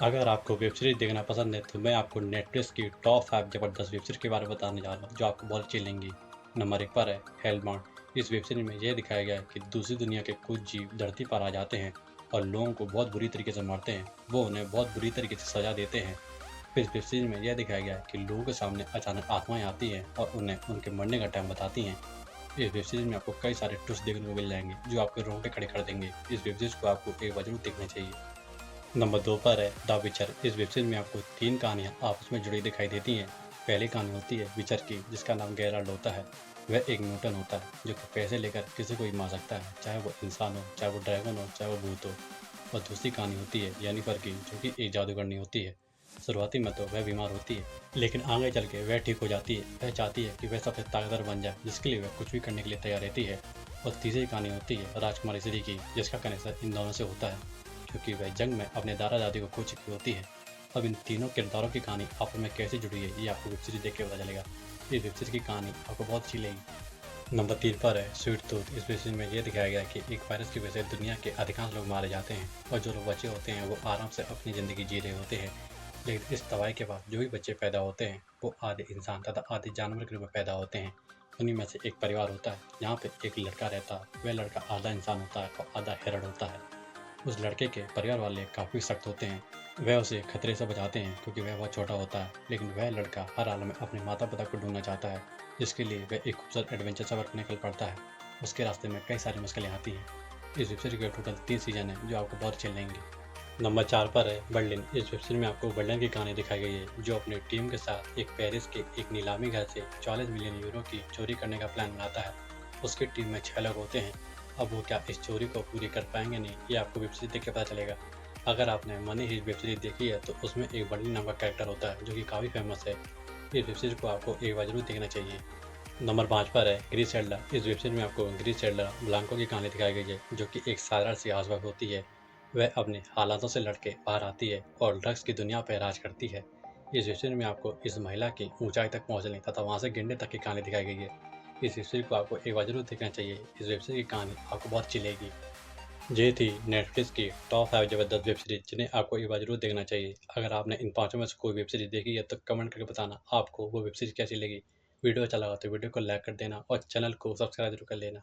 अगर आपको web series देखना पसंद है तो मैं आपको नेटफ्लिक्स की टॉप 5 ज़बरदस्त वेब सीरीज़ के बारे में बताने जा रहा हूँ जो आपको बहुत अच्छी लगेंगी। नंबर 1 पर है हेलमाउंट। इस वेब सीरीज़ में यह दिखाया गया है कि दूसरी दुनिया के कुछ जीव धरती पर आ जाते हैं और लोगों को बहुत बुरी तरीके से मारते हैं। वो उन्हें बहुत बुरी तरीके से सज़ा देते हैं। फिर इस वेब सीरीज़ में यह दिखाया गया है कि लोगों के सामने अचानक आत्माएँ आती हैं और उन्हें उनके मरने का टाइम बताती हैं। इस वेब सीरीज़ में आपको कई सारे ट्विस्ट देखने को मिल जाएँगे जो आपके रोंगटे खड़े कर देंगे। इस वेब सीरीज़ को आपको एक बार ज़रूर देखना चाहिए। नंबर 2 पर है द विचर। इस वेब सीरीज में आपको 3 कहानियाँ आपस में जुड़ी दिखाई देती हैं। पहली कहानी होती है विचर की, जिसका नाम गेराल्ड होता है। वह एक म्यूटेंट होता है जो कि पैसे लेकर किसी को भी मार सकता है, चाहे वो इंसान हो, चाहे वो ड्रैगन हो, चाहे वो भूत हो। और दूसरी कहानी होती है येनिफर की, जो कि एक जादूगरनी होती है। शुरुआती में तो वह बीमार होती है, लेकिन आगे चल के वह ठीक हो जाती है। वह चाहती है कि वह सबसे ताकतवर बन जाए, जिसके लिए वह कुछ भी करने के लिए तैयार रहती है। और तीसरी कहानी होती है राजकुमारी श्री की, जिसका कनेक्शन इन दोनों से होता है क्योंकि वह जंग में अपने दादा दादी को खो चुकी होती है। अब इन तीनों किरदारों की कहानी आपस में कैसे जुड़ी है ये आपको वेब सीरीज देख के पता चलेगा। इस वेब सीरीज की कहानी आपको बहुत अच्छी लगेगी। नंबर 3 पर है स्वीट टूथ। इस वेब सीरीज में यह दिखाया गया है कि एक वायरस की वजह से दुनिया के अधिकांश लोग मारे जाते हैं और जो लोग बचे होते हैं वो आराम से अपनी ज़िंदगी जी रहे होते हैं। लेकिन इस तबाही के बाद जो भी बच्चे पैदा होते हैं वो आधे इंसान तथा आधे जानवर के रूप में पैदा होते हैं। उन्हीं में से एक परिवार होता है जहाँ पे एक लड़का रहता है। वह लड़का आधा इंसान होता है और आधा हिरण होता है। उस लड़के के परिवार वाले काफ़ी सख्त होते हैं। वह उसे खतरे से बचाते हैं क्योंकि वह बहुत छोटा होता है, लेकिन वह लड़का हर हाल में अपने माता पिता को ढूंढना चाहता है, जिसके लिए वह एक खूबसूरत एडवेंचर सफर पर निकल पड़ता है। उसके रास्ते में कई सारी मुश्किलें आती हैं। इस वेब सीरीज के टोटल 3 सीजन हैं जो आपको बहुत अच्छे लगेंगे। नंबर 4 पर है बर्लिन। इस वेब सीरीज में आपको बर्लिन की कहानी दिखाई गई है, जो अपनी टीम के साथ एक पेरिस के एक नीलामी घर से 40 मिलियन यूरो की चोरी करने का प्लान बनाता है। उसकी टीम में 6 लोग होते हैं। अब वो क्या इस चोरी को पूरी कर पाएंगे नहीं, ये आपको वेब सीरीज देख के पता चलेगा। अगर आपने मनी हीस्ट वेब सीरीज देखी है तो उसमें एक बर्लिन नाम का कैरेक्टर होता है जो कि काफ़ी फेमस है। इस वेब सीरीज को आपको एक बार जरूर देखना चाहिए। नंबर 5 पर है ग्रीसेल्डा। इस वेब सीरीज में आपको ग्रीसेल्डा ब्लांको की कहानी दिखाई गई है, जो कि एक साधारण सी हाउसवाइफ होती है। वह अपने हालातों से लड़के बाहर आती है और ड्रग्स की दुनिया पर राज करती है। इस वेब सीरीज में आपको इस महिला की ऊंचाई तक पहुंचने तथा वहां से गिरने तक की कहानी दिखाई गई है। इस वेब सीरीज को आपको एक बार जरूर देखना चाहिए। इस वेब सीरीज की कहानी आपको बहुत अच्छी लगेगी। ये थी नेटफ्लिक्स की टॉप 5 ज़बरदस्त वेब सीरीज़ जिन्हें आपको एक बार ज़रूर देखना चाहिए। अगर आपने इन पाँचों में से कोई वेब सीरीज़ देखी है तो कमेंट करके बताना आपको वो वेब सीरीज़ कैसी लगी। वीडियो अच्छा लगा तो वीडियो को लाइक कर देना और चैनल को सब्सक्राइब जरूर कर लेना।